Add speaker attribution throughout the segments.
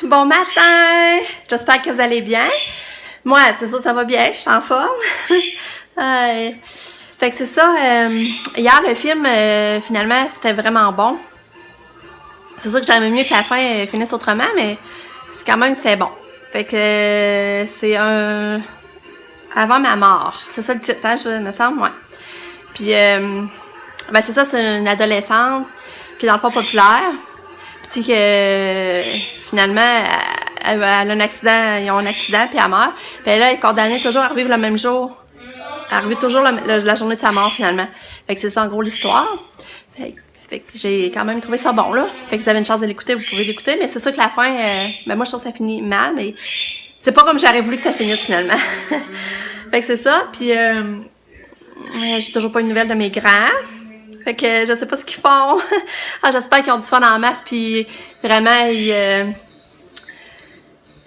Speaker 1: Bon matin! J'espère que vous allez bien. Moi, c'est ça, ça va bien, je suis en forme. Fait que c'est ça, hier le film, finalement, c'était vraiment bon. C'est sûr que j'aimais mieux que la fin finisse autrement, mais c'est quand même, c'est bon. Fait que c'est un... Avant ma mort. C'est ça le titre, hein, je me semble, ouais. Puis, ben c'est ça, c'est une adolescente qui est dans le fond populaire. Puis que finalement, elle a un accident, ils ont un accident, puis elle meurt. Puis là, elle est condamnée toujours à revivre le même jour. À revivre toujours la journée de sa mort, finalement. Fait que c'est ça, en gros, l'histoire. Fait que j'ai quand même trouvé ça bon, là. Fait que vous avez une chance de l'écouter, vous pouvez l'écouter. Mais c'est sûr que la fin, ben moi, je trouve que ça finit mal, mais c'est pas comme j'aurais voulu que ça finisse, finalement. Fait que c'est ça. Puis, j'ai toujours pas une nouvelle de mes grands. Fait que je sais pas ce qu'ils font. Ah, j'espère qu'ils ont du fun en masse, puis vraiment,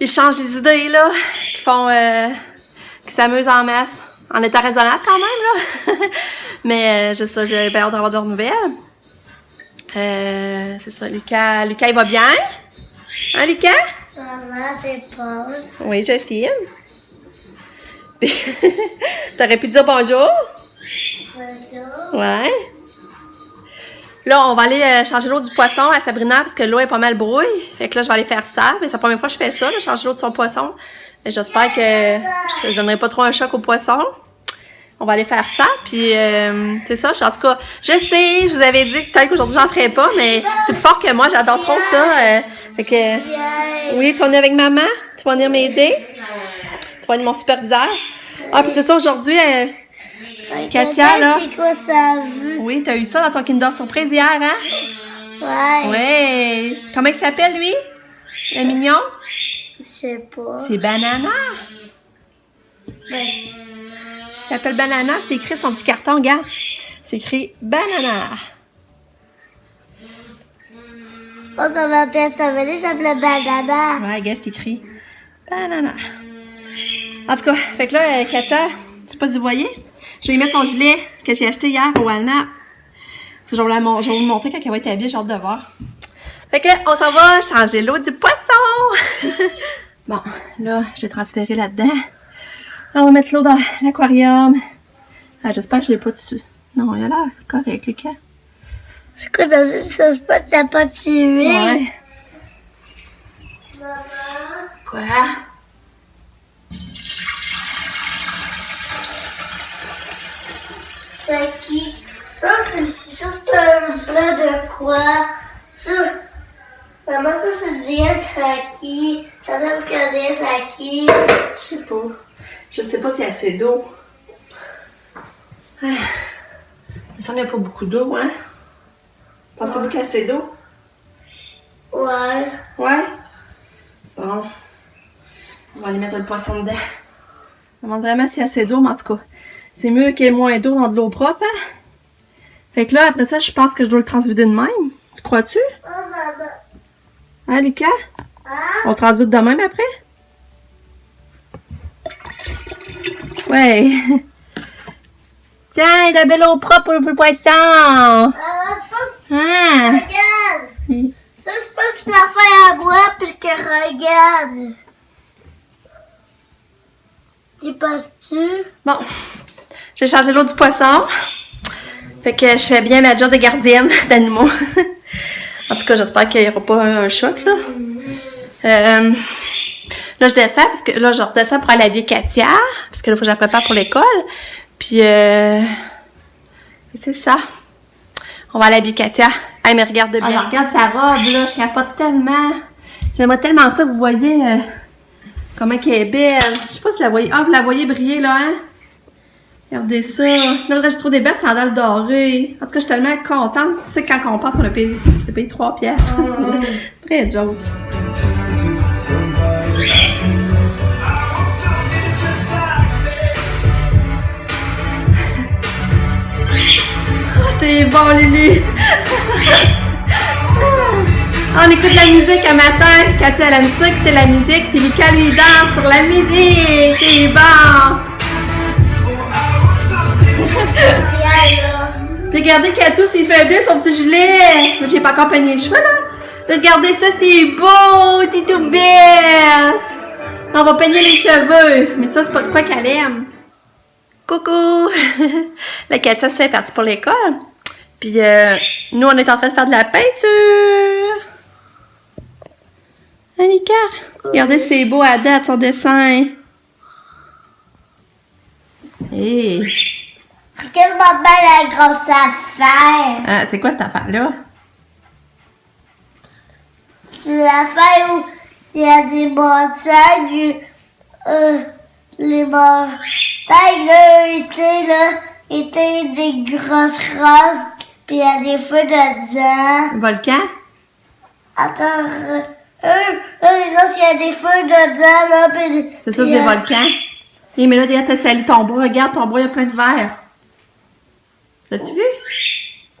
Speaker 1: ils changent les idées, là. Qu'ils s'amusent en masse. En étant raisonnable, quand même, là. Mais, j'ai ça, j'ai bien hâte d'avoir de leurs nouvelles. C'est ça, Lucas, il va bien? Hein, Lucas?
Speaker 2: Maman, tu poses.
Speaker 1: Oui, je filme. T'aurais pu dire bonjour?
Speaker 2: Bonjour.
Speaker 1: Ouais. Là, on va aller changer l'eau du poisson à Sabrina parce que l'eau est pas mal brouille. Fait que là, je vais aller faire ça. Mais c'est la première fois que je fais ça, là, changer l'eau de son poisson. J'espère que je donnerai pas trop un choc au poisson. On va aller faire ça. Puis, c'est ça. En tout cas, je sais, je vous avais dit que peut-être qu'aujourd'hui, j'en ferai pas, mais c'est plus fort que moi. J'adore trop ça. Fait que, oui, tu vas venir avec maman. Tu vas venir m'aider. Tu vas être mon superviseur. Ah, puis c'est ça, aujourd'hui, Katia, là.
Speaker 2: C'est quoi ça veut?
Speaker 1: Oui, t'as eu ça dans ton Kinder Surprise hier, hein?
Speaker 2: Ouais.
Speaker 1: Ouais. Comment il s'appelle, lui? Le mignon?
Speaker 2: Je sais pas.
Speaker 1: C'est Banana.
Speaker 2: Ben,
Speaker 1: Il s'appelle Banana. C'est écrit sur son petit carton, regarde. C'est écrit Banana.
Speaker 2: on s'en m'appelle ça s'appelle Banana.
Speaker 1: Ouais, regarde, c'est écrit Banana. En tout cas, fait que là, Katia, tu sais pas si vous voyez? Je vais lui mettre son gilet que j'ai acheté hier au Walmart. Je vais vous le montrer quand elle va être habillée, j'ai hâte de voir. Fait que, on s'en va changer l'eau du poisson! Bon, là, j'ai transféré là-dedans. Là, on va mettre l'eau dans l'aquarium. Ah, j'espère que je l'ai pas dessus. Non, il a l'air correct, Lucas.
Speaker 2: C'est quoi dans ce spot t'as pas tué?
Speaker 1: Ouais.
Speaker 2: Maman.
Speaker 1: Quoi?
Speaker 2: C'est qui? Ça, c'est juste un plat de quoi? Ça. Maman, ça, c'est du riz à qui? Ça donne que du riz à qui?
Speaker 1: Je sais pas. Je sais pas s'il y a assez d'eau. Ah. Il me semble qu'il n'y a pas beaucoup d'eau, hein? Pensez-vous qu'il y a assez d'eau?
Speaker 2: Ouais.
Speaker 1: Ouais? Bon. On va aller mettre le poisson dedans. Je me demande vraiment s'il y a assez d'eau, mais en tout cas, c'est mieux qu'il y ait moins d'eau dans de l'eau propre, hein? Fait que là, après ça, je pense que je dois le transvider de même. Tu crois-tu?
Speaker 2: Oh, maman.
Speaker 1: Hein, Lucas?
Speaker 2: Hein?
Speaker 1: On le transvide de même après? Ouais. Tiens, de la belle eau propre pour le poisson!
Speaker 2: Maman, je pense
Speaker 1: Hein?
Speaker 2: regarde. Ça, c'est pas si la feuille à boire puis que regarde. T'y passes-tu?
Speaker 1: Bon, j'ai changé l'eau du poisson. Fait que je fais bien ma job de gardienne d'animaux. En tout cas, j'espère qu'il n'y aura pas un choc, là. Là, je descends, parce que là, je redescends pour aller habiller Katia, parce que là, il faut que je la prépare pour l'école. Puis, c'est ça. On va aller habiller Katia. Hey, mais regarde bien. Alors, regarde sa robe, là, je capote tellement. J'aimerais tellement ça que vous voyez comment qu'elle est belle. Je sais pas si vous la voyez. Ah, vous la voyez briller, là, hein? Regardez ça. Là, je trouve des belles sandales dorées. En tout cas, je suis tellement contente. Tu sais, quand on pense qu'on a payé 3 pièces. C'est très joke. C'est bon, Lily! On écoute la musique un matin. Katia, elle aime ça écouter la musique. Puis Lucas, lui, danse sur la musique. C'est bon! Puis regardez Katou s'il fait bien son petit gilet. J'ai pas encore peigné les cheveux, là. Regardez ça, c'est beau! T'es tout belle! On va peigner les cheveux. Mais ça, c'est pas de quoi qu'elle aime. Coucou! La Katia, c'est partie pour l'école. Puis, nous, on est en train de faire de la peinture. Annika, regardez, c'est beau à date, son dessin. Hey.
Speaker 2: C'est tellement belle la grosse affaire.
Speaker 1: Ah, c'est quoi cette affaire-là?
Speaker 2: C'est l'affaire où il y a des montagnes. Les montagnes, là, étaient des grosses roses. Puis il y a des feux dedans.
Speaker 1: Volcan?
Speaker 2: Attends, les roses, il y a des feux dedans, là. Puis,
Speaker 1: C'est ça, des volcans. Et mais là, déjà, t'as sali ton bras. Regarde, ton bras, il y a plein de verre. L'as-tu vu?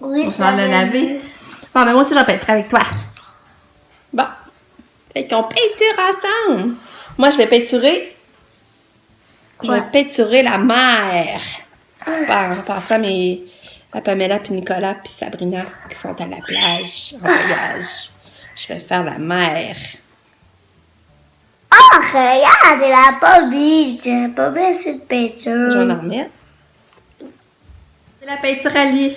Speaker 2: Oui,
Speaker 1: On va le laver. Bon, mais moi aussi, j'en peinturer avec toi. Bon. Fait qu'on peinture ensemble. Moi, je vais peinturer. Je vais peinturer la mer. En passant à Pamela, puis Nicolas, puis Sabrina, qui sont à la plage, en voyage. Je vais faire la mer.
Speaker 2: Oh, regarde, elle a pas mis cette peinture.
Speaker 1: Je vais en remettre. C'est la peinture à lit.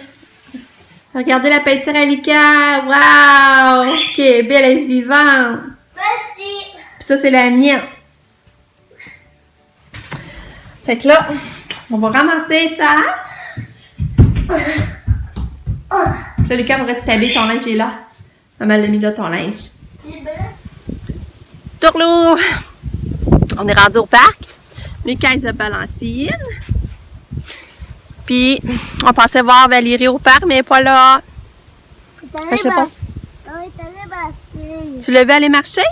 Speaker 1: Regardez la peinture à Lika. Waouh! Ok, belle et vivante.
Speaker 2: Merci.
Speaker 1: Puis ça, c'est la mienne. Fait que là, on va ramasser ça. Puis là, Lucas, faudrait que tu t'habilles, ton linge est là. Maman l'a mis là, ton linge. Tourlou! On est rendu au parc. Lucas, il a balancé. Puis, on pensait voir Valérie au parc, mais elle n'est pas là. Je sais pas. Tu l'as vu aller marcher?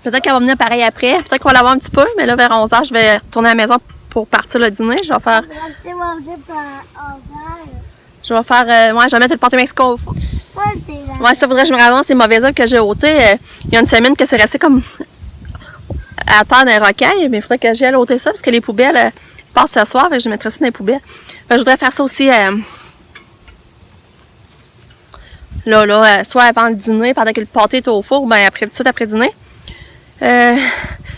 Speaker 1: Peut-être qu'elle va venir pareil après. Peut-être qu'on va la voir un petit peu, mais là, vers 11h, je vais retourner à la maison pour partir le dîner. Je vais faire... ouais, je vais mettre le pâté Mexico au four. Ouais, ça faudrait que je me ramasse ces mauvaises herbes que j'ai ôtées. Il y a une semaine que c'est resté comme à terre d'un rocaille, mais il faudrait que j'aille ôter ça parce que les poubelles passent ce soir et je mettrai ça dans les poubelles. Je voudrais faire ça aussi soit avant le dîner, pendant que le pâté est au four, ou bien tout de suite après le dîner.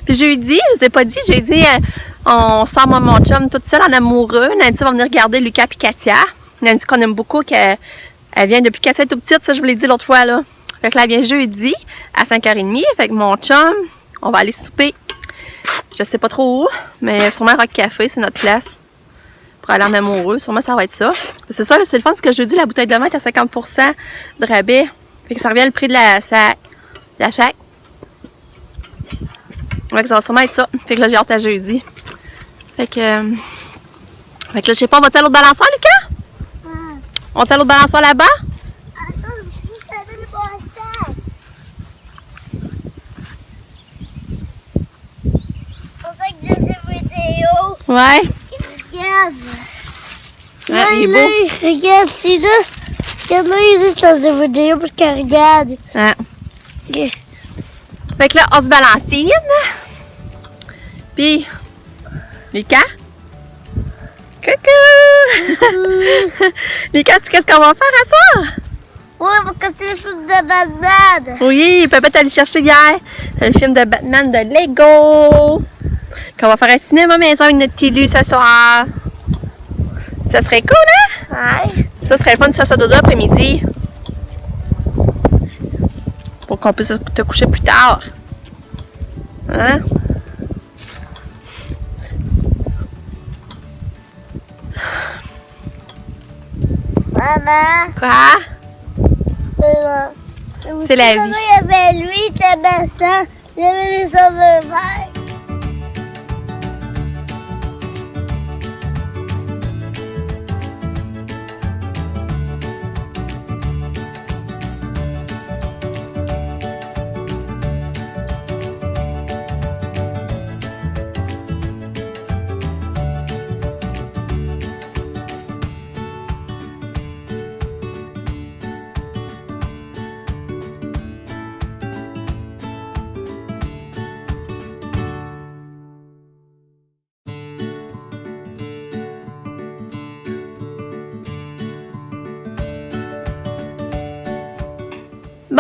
Speaker 1: Puis jeudi, je vous ai pas dit, jeudi, on sort moi mon chum toute seule en amoureux. Nancy va venir regarder Lucas et Katia. Nancy qu'on aime beaucoup, qu'elle vient depuis qu'elle est tout petite, ça je vous l'ai dit l'autre fois là. Fait que là, elle vient jeudi à 5h30. Fait que mon chum, on va aller souper. Je sais pas trop où, mais sûrement Rock Café, c'est notre place. Pour aller en amoureux, sûrement ça va être ça. C'est ça, c'est le fun, parce que jeudi, la bouteille de vin est à 50% de rabais. Fait que ça revient le prix de la sac. Fait que ça va sûrement être ça. Fait que là, j'ai hâte à jeudi. Fait que là, je sais pas, on va-tu à l'autre balançoire, Lucas?
Speaker 2: Ouais.
Speaker 1: On va à l'autre balançoire là-bas?
Speaker 2: Attends, je vais le bon on sait que des vidéos.
Speaker 1: Ouais.
Speaker 2: Regarde.
Speaker 1: Ah, il est beau.
Speaker 2: Regarde, c'est là. Regarde là, il existe dans une vidéo parce qu'elle regarde.
Speaker 1: Ah.
Speaker 2: Okay.
Speaker 1: Fait que là, on se balancine. Puis, Lucas? Coucou! Lucas, qu'est-ce qu'on va faire à soir?
Speaker 2: Oui, parce que c'est le film de Batman.
Speaker 1: Oui, papa est allé chercher hier. C'est le film de Batman de Lego. Qu'on va faire un cinéma maison avec notre petit Lu ce soir. Ça serait cool, hein?
Speaker 2: Ouais.
Speaker 1: Ça serait le fun de faire ça dodo après-midi. Pour qu'on puisse te coucher plus tard. Hein?
Speaker 2: Maman.
Speaker 1: Quoi? C'est la vie.
Speaker 2: Il y avait lui, il était ça. Il y avait les hommes verts.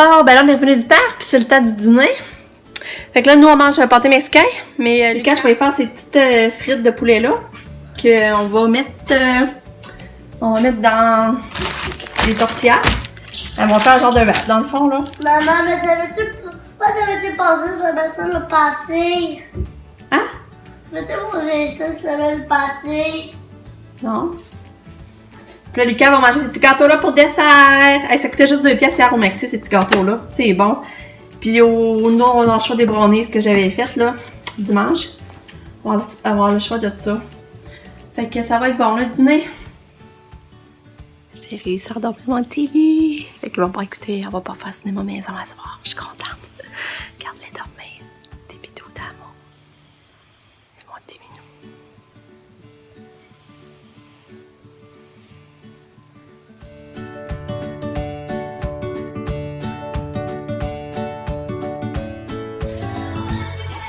Speaker 1: Bon, ben là, on est revenu du parc, puis c'est le temps du dîner. Fait que là, nous, on mange un pâté mexicain, mais Lucas, je vais faire ces petites frites de poulet-là, qu'on va mettre dans les tortillas. Elles vont faire un genre de wrap, dans le fond, là.
Speaker 2: Maman, mais t'avais-tu pensé sur le mettre ça le pâté?
Speaker 1: Hein?
Speaker 2: Mettez manger ça sur le pâté.
Speaker 1: Non. Puis là, Lucas va manger ces petits gâteaux-là pour dessert. Hey, ça coûtait juste 2 piastres hier au Maxi, ces petits gâteaux-là. C'est bon. Puis nous, on a le choix des brownies que j'avais fait, là, dimanche. On va avoir le choix de ça. Fait que ça va être bon, le dîner. J'ai réussi à endormir mon TV. Fait qu'ils vont pas écouter, on va pas faire cinéma maison à soir. Je suis contente. Regarde-les dormir. Des bidous d'amour. Et mon petit minou.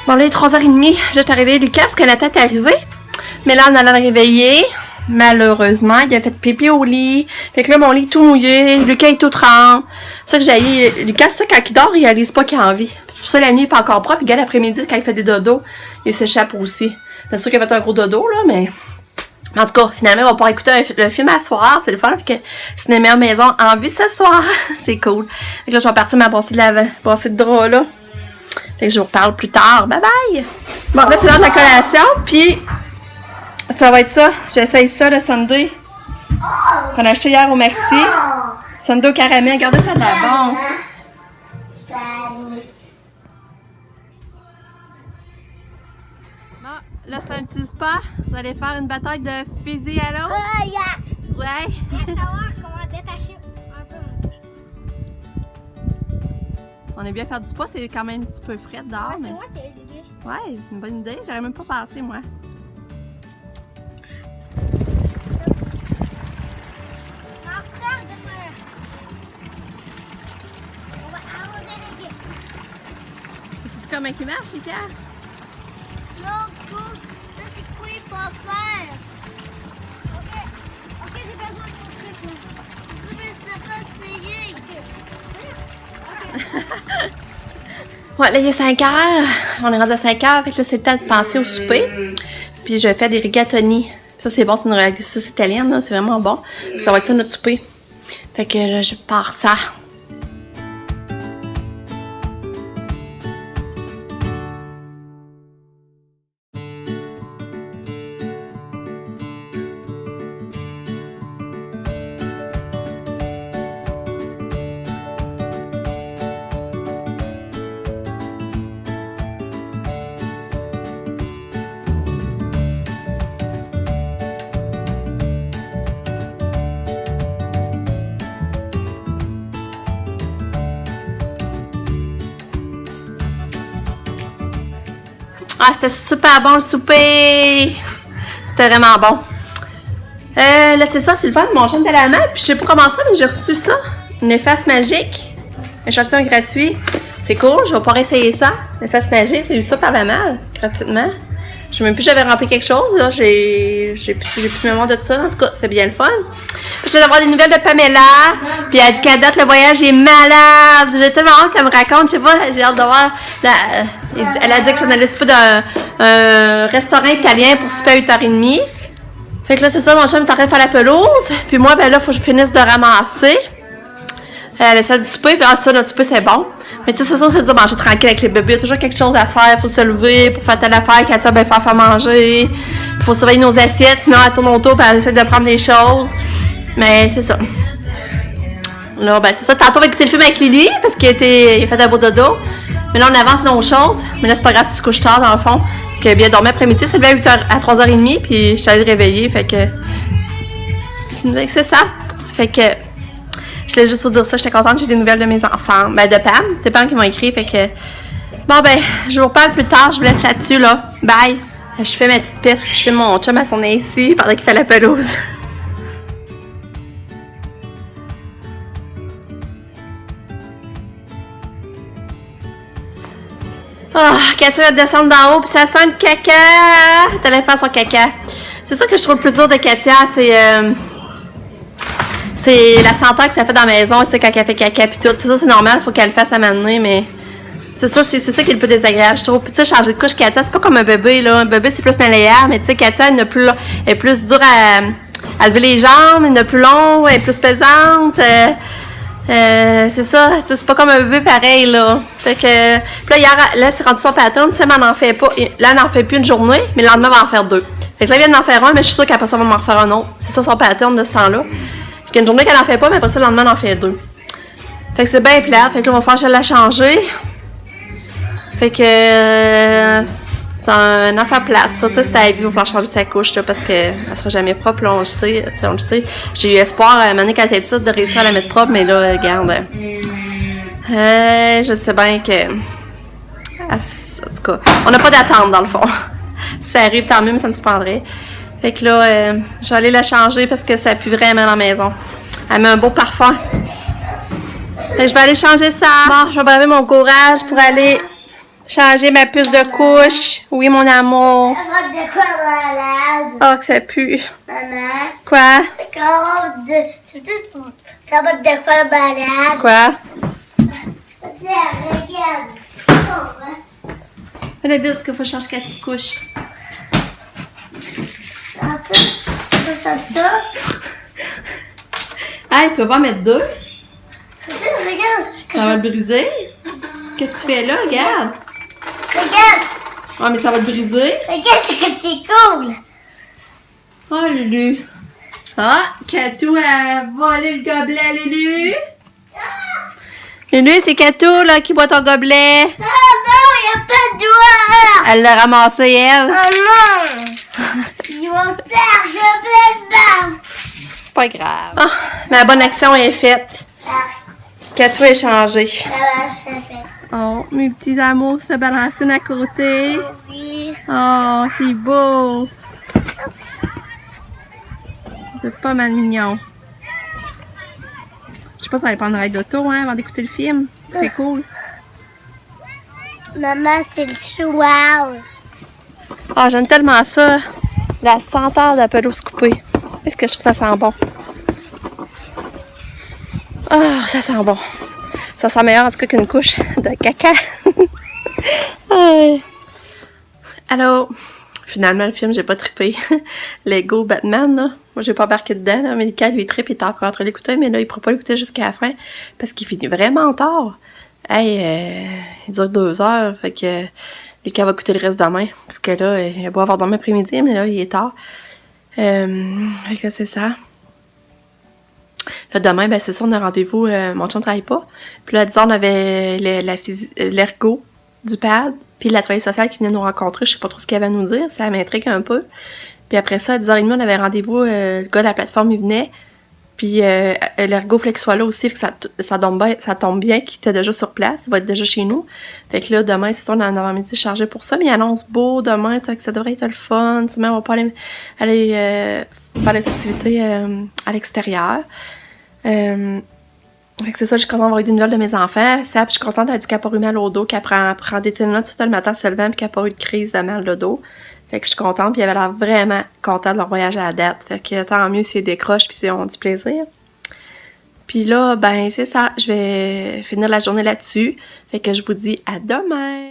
Speaker 1: Bon, là, il est 3h30. Là, je suis arrivée, Lucas, parce que la tête est arrivée. Mais là, on allait le réveiller. Malheureusement, il a fait pipi au lit. Fait que là, mon lit est tout mouillé. Lucas est tout trempe. C'est ça que j'ai. Lucas, c'est ça, quand il dort, il réalise pas qu'il a envie. C'est pour ça que la nuit, il est pas encore propre. Puis, l'après-midi, quand il fait des dodos, il s'échappe aussi. C'est sûr qu'il a fait un gros dodo, là, mais. En tout cas, finalement, on va pouvoir écouter le film à soir. C'est le fun. Fait que cinéma maison en vue ce soir. C'est cool. Fait que là, je vais partir ma brassée de drap, là. Fait que je vous reparle plus tard. Bye bye! Bon, là, c'est l'heure de la collation. Puis. Ça va être ça. J'essaye ça, le sundae qu'on a acheté hier au Maxi. Sundae au caramel. Regardez, ça a de la bon. Bon, là, c'est un petit spa. Vous allez faire une bataille de fusil à l'eau. Ouais.
Speaker 2: Je veux savoir comment détacher un peu.
Speaker 1: On est bien faire du spa. C'est quand même un petit peu frais dehors.
Speaker 2: C'est
Speaker 1: mais...
Speaker 2: moi qui ai l'idée.
Speaker 1: Ouais, c'est une bonne idée. J'aurais même pas pensé, moi. Comment il marche, Lucas?
Speaker 2: Non, cool. Ça, c'est quoi il faut faire? Ok, j'ai besoin de ton truc, là. Je vais pas essayer.
Speaker 1: Ouais, là, il est 5h. On est rendu à 5h. Fait que là, c'est le temps de penser au souper. Puis, je vais faire des rigatoni. Ça, c'est bon. C'est une sauce italienne, là. C'est vraiment bon. Puis, ça va être ça, notre souper. Fait que là, je pars ça. Ah, c'était super bon le souper! C'était vraiment bon. Là, c'est ça, Sylvain, mon chum était à la main, puis je sais pas comment ça, mais j'ai reçu ça. Une efface magique. Échantillon gratuit. C'est cool, je vais pouvoir essayer ça. Efface magique, j'ai eu ça par la malle, gratuitement. Je sais même plus si j'avais rempli quelque chose, là. J'ai plus mémoire de ça. En tout cas, c'est bien le fun. Je viens d'avoir des nouvelles de Pamela. Puis elle dit qu'à date, le voyage est malade. J'ai tellement hâte qu'elle me raconte. Je sais pas, j'ai hâte de voir. Elle a dit que ça allait souper d'un restaurant italien pour souper à 8h30. Fait que là, c'est ça, mon chum est en train de faire la pelouse. Puis moi, ben là, il faut que je finisse de ramasser. La salle du souper. Puis ça, notre souper, c'est bon. Mais tu sais, c'est ça, c'est dur de manger tranquille avec les bébés. Il y a toujours quelque chose à faire. Il faut se lever pour faire telle affaire. Katia, ben, faire manger. Il faut surveiller nos assiettes. Sinon, elle tourne autour et elle essaie de prendre des choses. Mais c'est ça. Là, ben, c'est ça. Tantôt, on va écouter le film avec Lily parce qu'il a fait un beau dodo. Mais là, on avance nos choses. Mais là, c'est pas grave si tu te couches tard, dans le fond. Parce qu'il a bien dormi après-midi. C'est levé à 3h30. Puis, je suis allée le réveiller. Fait que c'est ça. Fait que. Je voulais juste vous dire ça, j'étais contente, j'ai des nouvelles de mes enfants. Ben, de Pam, c'est Pam qui m'a écrit, fait que... Bon, ben, je vous reparle plus tard, je vous laisse là-dessus, là. Bye! Je fais ma petite piste, je fais mon chum à son ici pendant qu'il fait la pelouse. Oh, Katia va descendre d'en haut, puis ça sent le caca! T'allais faire son caca. C'est ça que je trouve le plus dur de Katia, c'est la senteur que ça fait dans la maison, tu sais, quand elle fait caca pis tout. Ça, c'est normal, faut qu'elle le fasse à m'amener, mais c'est ça qui est le plus désagréable, je trouve. Puis tu sais, changer de couche, Katia, c'est pas comme un bébé, là. Un bébé, c'est plus malléable, mais tu sais, Katia, elle est plus dure à lever les jambes, elle est plus longue, elle est plus pesante. C'est ça, c'est pas comme un bébé pareil, là. Fait que, puis là, hier, là, c'est rendu son pattern, Sam elle en fait pas. Là, elle en fait plus une journée, mais le lendemain, elle va en faire 2. Fait que là, elle vient d'en faire un, mais je suis sûre qu'après ça, elle va m'en refaire un autre. C'est ça son pattern de ce temps-là. Fait qu'une journée qu'elle en fait pas, mais après ça, le lendemain, elle en fait 2. Fait que c'est bien plate. Fait que là, on va falloir que je la changer. Fait que c'est un affaire plate, ça. Tu sais, c'était à vie, il va falloir changer sa couche, là, parce qu'elle sera jamais propre, là, on le sait. Tu sais, on le sait. J'ai eu espoir, à un moment donné, quand elle était petite, de réussir à la mettre propre, mais là, regarde. Je sais bien que. En tout cas, on n'a pas d'attente, dans le fond. Si ça arrive, tant mieux, mais ça nous surprendrait. Fait que là, je vais aller la changer parce que ça pue vraiment dans la maison. Elle met un beau parfum. Fait que je vais aller changer ça. Bon, je vais braver mon courage pour aller changer ma puce de couche. Oui, mon amour.
Speaker 2: Ça va de quoi malade?
Speaker 1: Oh, que ça pue.
Speaker 2: Maman.
Speaker 1: Quoi?
Speaker 2: Ça va de quoi malade?
Speaker 1: Quoi?
Speaker 2: Tiens, regarde.
Speaker 1: Fais le bis qu'il faut changer ta petite couche.
Speaker 2: Ça.
Speaker 1: Hey, tu vas pas en mettre 2?
Speaker 2: Regarde.
Speaker 1: Ça va le briser? Qu'est-ce que tu fais là? Regarde.
Speaker 2: Regarde.
Speaker 1: Oh, mais ça va le briser.
Speaker 2: Regarde, c'est cool.
Speaker 1: Oh, Lulu. Ah, Katou a volé le gobelet, Lulu. Lulu, c'est Katou, là, qui boit ton gobelet.
Speaker 2: Ah non, il n'y a pas de doigt.
Speaker 1: Elle l'a ramassé, elle.
Speaker 2: Oh non. Ils vont faire le plein
Speaker 1: Pas grave. Ah, ma bonne action est faite. Katou est changé.
Speaker 2: Ça va, c'est fait.
Speaker 1: Oh, mes petits amours se balancent à côté.
Speaker 2: Oui.
Speaker 1: Oh, c'est beau. C'est pas mal mignon. Je sais pas si on va aller prendre un ride d'auto, hein, avant d'écouter le film. C'est cool.
Speaker 2: Maman, c'est le chouard.
Speaker 1: Ah, j'aime tellement ça. La senteur de pelouse coupée. Est-ce que je trouve ça sent bon? Ah, ça sent bon. Ça sent meilleur en tout cas qu'une couche de caca. Allô? Finalement, le film, j'ai pas trippé. Lego Batman, là. Moi, j'ai pas embarqué dedans, là. Mais Lucas, lui, il trippe, il est encore en train d'écouter, mais là, il pourra pas l'écouter jusqu'à la fin parce qu'il finit vraiment tard. Hey, il dure 2 heures, fait que Lucas va écouter le reste demain. Parce que là, il va avoir dormi après-midi, mais là, il est tard. Fait que c'est ça. Là, demain, ben c'est ça, on a rendez-vous. Mon chum ne travaille pas. Puis là, à 10h, on avait l'ergo du pad. Puis la travailleuse sociale qui venait nous rencontrer. Je sais pas trop ce qu'elle va nous dire. Ça m'intrigue un peu. Puis après ça, à 10h30, on avait rendez-vous. Le gars de la plateforme, il venait. Puis l'ergo voulait qu'il soit là aussi. Fait que ça tombe bien qu'il était déjà sur place. Il va être déjà chez nous. Fait que là, demain, c'est ça, on a un avant-midi chargé pour ça. Mais il annonce beau demain. Ça devrait être le fun. Sinon, on va pas aller faire des activités à l'extérieur. Fait que c'est ça, je suis contente d'avoir eu des nouvelles de mes enfants. Ça, puis je suis contente d'être qu'elle n'a pas eu mal au dos, qu'elle prend des Tylenol tout le matin se levant, puis qu'elle n'a pas eu de crise de mal de dos. Fait que je suis contente, puis elle avait l'air vraiment contente de leur voyage à la date. Fait que tant mieux s'ils décrochent, puis s'ils ont du plaisir. Puis là, ben c'est ça, je vais finir la journée là-dessus. Fait que je vous dis à demain!